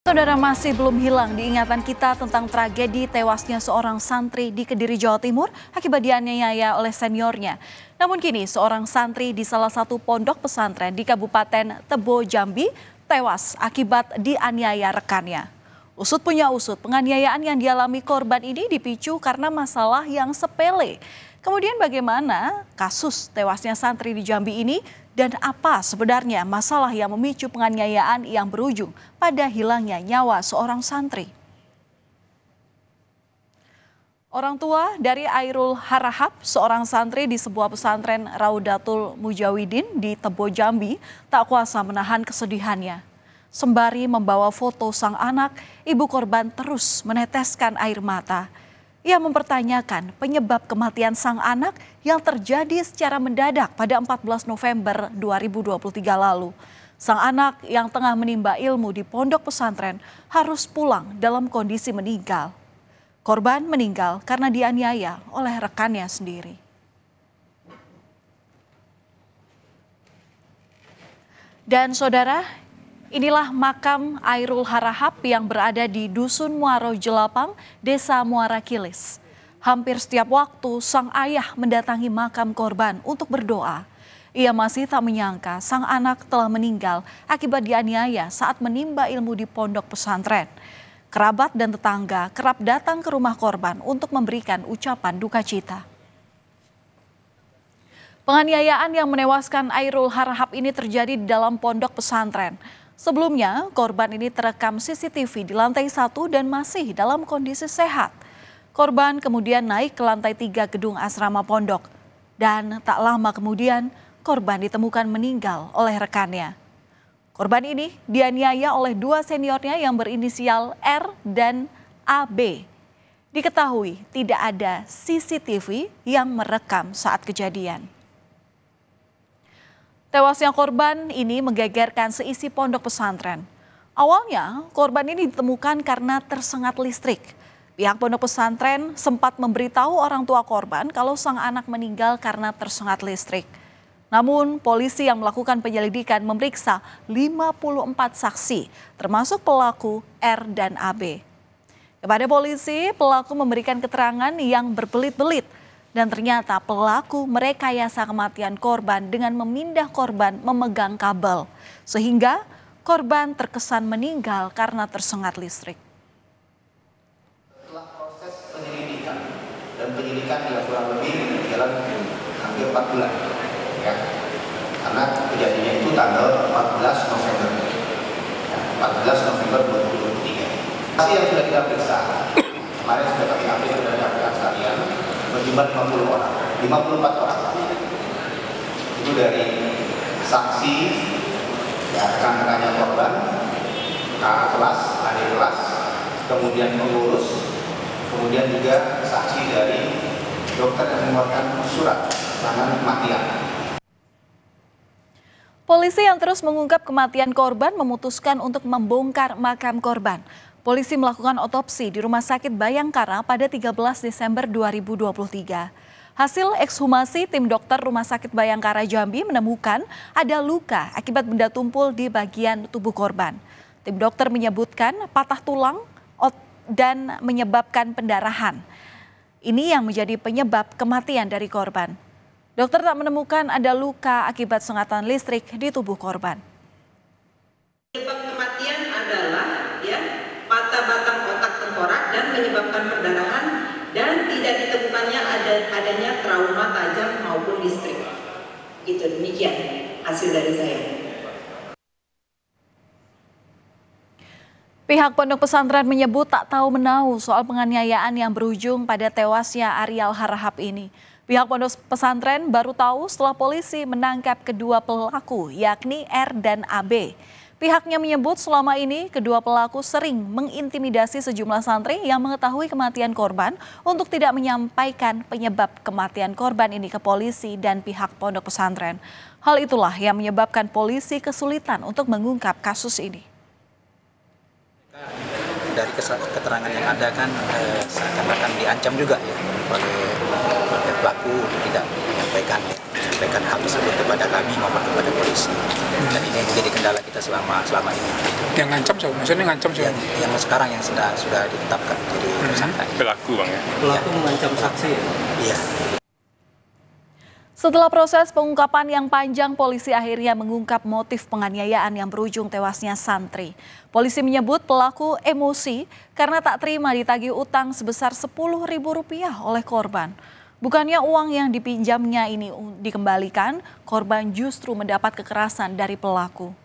Saudara, masih belum hilang diingatan kita tentang tragedi tewasnya seorang santri di Kediri, Jawa Timur akibat dianiaya oleh seniornya. Namun kini seorang santri di salah satu pondok pesantren di Kabupaten Tebo, Jambi tewas akibat dianiaya rekannya. Usut punya usut, penganiayaan yang dialami korban ini dipicu karena masalah yang sepele. Kemudian bagaimana kasus tewasnya santri di Jambi ini dan apa sebenarnya masalah yang memicu penganiayaan yang berujung pada hilangnya nyawa seorang santri? Orang tua dari Airul Harahap, seorang santri di sebuah pesantren Raudatul Mujawidin di Tebo, Jambi, tak kuasa menahan kesedihannya. Sembari membawa foto sang anak, ibu korban terus meneteskan air mata. Ia mempertanyakan penyebab kematian sang anak yang terjadi secara mendadak pada 14 November 2023 lalu. Sang anak yang tengah menimba ilmu di pondok pesantren harus pulang dalam kondisi meninggal. Korban meninggal karena dianiaya oleh rekannya sendiri. Dan saudara, inilah makam Airul Harahap yang berada di Dusun Muaro Jelapang, Desa Muara Kilis. Hampir setiap waktu sang ayah mendatangi makam korban untuk berdoa. Ia masih tak menyangka sang anak telah meninggal akibat dianiaya saat menimba ilmu di pondok pesantren. Kerabat dan tetangga kerap datang ke rumah korban untuk memberikan ucapan duka cita. Penganiayaan yang menewaskan Airul Harahap ini terjadi di dalam pondok pesantren. Sebelumnya, korban ini terekam CCTV di lantai 1 dan masih dalam kondisi sehat. Korban kemudian naik ke lantai 3 gedung asrama pondok. Dan tak lama kemudian, korban ditemukan meninggal oleh rekannya. Korban ini dianiaya oleh dua seniornya yang berinisial R dan AB. Diketahui tidak ada CCTV yang merekam saat kejadian. Tewasnya korban ini menggegerkan seisi pondok pesantren. Awalnya korban ini ditemukan karena tersengat listrik. Pihak pondok pesantren sempat memberitahu orang tua korban kalau sang anak meninggal karena tersengat listrik. Namun polisi yang melakukan penyelidikan memeriksa 54 saksi termasuk pelaku R dan AB. Kepada polisi, pelaku memberikan keterangan yang berbelit-belit. Dan ternyata pelaku merekayasa kematian korban dengan memindah korban memegang kabel. Sehingga korban terkesan meninggal karena tersengat listrik. Setelah proses penyelidikan dan penyidikan yang kurang lebih berjalan hampir 4 bulan. Ya. Karena kejadiannya itu tanggal 14 November. Ya, 14 November 2023. Saksi yang sudah kita periksa, kemarin sudah kami update dari rekan sekalian, berjumlah 50 orang, 54 orang. Itu dari saksi, ya, rekan-rekannya korban, kakak kelas, adik kelas, kemudian pengurus, kemudian juga saksi dari dokter yang mengeluarkan surat keterangan kematian. Polisi yang terus mengungkap kematian korban memutuskan untuk membongkar makam korban. Polisi melakukan otopsi di Rumah Sakit Bayangkara pada 13 Desember 2023. Hasil ekshumasi tim dokter Rumah Sakit Bayangkara Jambi menemukan ada luka akibat benda tumpul di bagian tubuh korban. Tim dokter menyebutkan patah tulang dan menyebabkan pendarahan. Ini yang menjadi penyebab kematian dari korban. Dokter tak menemukan ada luka akibat sengatan listrik di tubuh korban. Penyebab kematian adalah patah batang otak tengkorak dan menyebabkan perdarahan dan tidak ditemukannya adanya trauma tajam maupun listrik. Itu demikian hasil dari saya. Pihak pondok pesantren menyebut tak tahu menahu soal penganiayaan yang berujung pada tewasnya Airul Harahap ini. Pihak pondok pesantren baru tahu setelah polisi menangkap kedua pelaku yakni R dan AB. Pihaknya menyebut selama ini kedua pelaku sering mengintimidasi sejumlah santri yang mengetahui kematian korban untuk tidak menyampaikan penyebab kematian korban ini ke polisi dan pihak pondok pesantren. Hal itulah yang menyebabkan polisi kesulitan untuk mengungkap kasus ini. Dari keterangan yang ada kan seakan-akan diancam juga ya oleh pelaku untuk tidak menyampaikan hal tersebut kepada kami maupun kepada polisi. Dan ini menjadi kendala kita selama ini. Yang ngancam siapa? Maksudnya ngancam siapa? Yang sekarang yang sudah ditetapkan jadi tersangka. Pelaku bang ya? Pelaku mengancam saksi ya? Iya. Setelah proses pengungkapan yang panjang, polisi akhirnya mengungkap motif penganiayaan yang berujung tewasnya santri. Polisi menyebut pelaku emosi karena tak terima ditagih utang sebesar Rp10.000 oleh korban. Bukannya uang yang dipinjamnya ini dikembalikan, korban justru mendapat kekerasan dari pelaku.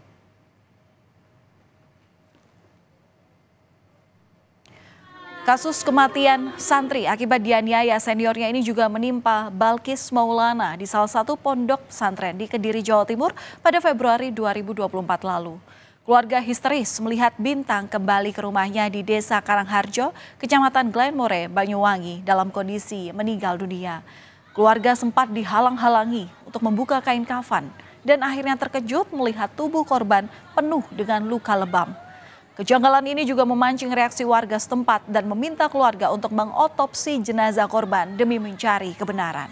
Kasus kematian santri akibat dianiaya seniornya ini juga menimpa Balkis Maulana di salah satu pondok pesantren di Kediri, Jawa Timur pada Februari 2024 lalu. Keluarga histeris melihat Bintang kembali ke rumahnya di Desa Karangharjo, Kecamatan Glenmore, Banyuwangi dalam kondisi meninggal dunia. Keluarga sempat dihalang-halangi untuk membuka kain kafan dan akhirnya terkejut melihat tubuh korban penuh dengan luka lebam. Kejanggalan ini juga memancing reaksi warga setempat dan meminta keluarga untuk mengotopsi jenazah korban demi mencari kebenaran.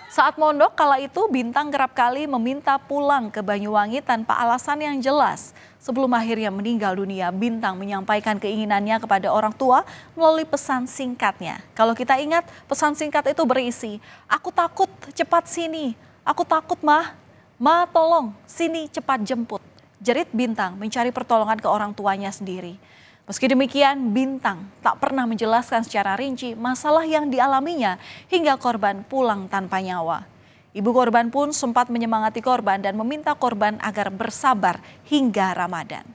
Saat mondok kala itu, Bintang kerap kali meminta pulang ke Banyuwangi tanpa alasan yang jelas. Sebelum akhirnya meninggal dunia, Bintang menyampaikan keinginannya kepada orang tua melalui pesan singkatnya. Kalau kita ingat, pesan singkat itu berisi, "Aku takut, cepat sini. Aku takut, Mah. Ma, tolong, sini cepat jemput." Jerit Bintang mencari pertolongan ke orang tuanya sendiri. Meski demikian, Bintang tak pernah menjelaskan secara rinci masalah yang dialaminya hingga korban pulang tanpa nyawa. Ibu korban pun sempat menyemangati korban dan meminta korban agar bersabar hingga Ramadan.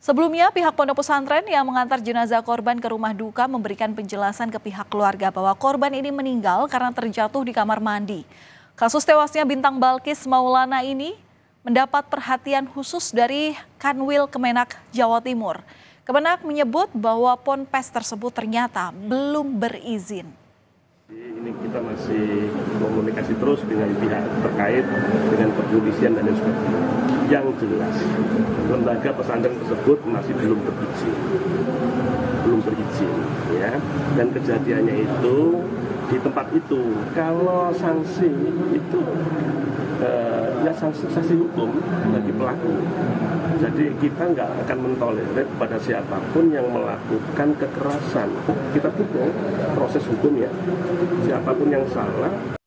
Sebelumnya, pihak pondok pesantren yang mengantar jenazah korban ke rumah duka memberikan penjelasan ke pihak keluarga bahwa korban ini meninggal karena terjatuh di kamar mandi. Kasus tewasnya Bintang Balkis Maulana ini mendapat perhatian khusus dari Kanwil Kemenak Jawa Timur. Kemenak menyebut bahwa ponpes tersebut ternyata belum berizin. Ini kita masih komunikasi terus dengan pihak terkait dengan kepolisian dan sebagainya. Yang jelas, lembaga pesantren tersebut masih belum berizin, ya. Dan kejadiannya itu di tempat itu. Kalau sanksi itu ya sanksi hukum bagi pelaku. Jadi kita nggak akan mentolerir pada siapapun yang melakukan kekerasan. Kita dukung proses hukumnya. Siapapun yang salah.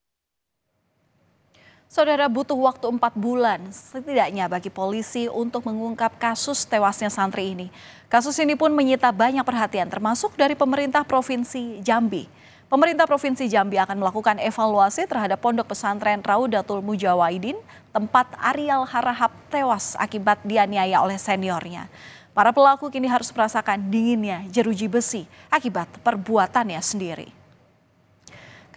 Saudara, butuh waktu 4 bulan setidaknya bagi polisi untuk mengungkap kasus tewasnya santri ini. Kasus ini pun menyita banyak perhatian termasuk dari pemerintah Provinsi Jambi. Pemerintah Provinsi Jambi akan melakukan evaluasi terhadap pondok pesantren Raudatul Mujawahidin, tempat Ariel Harahap tewas akibat dianiaya oleh seniornya. Para pelaku kini harus merasakan dinginnya jeruji besi akibat perbuatannya sendiri.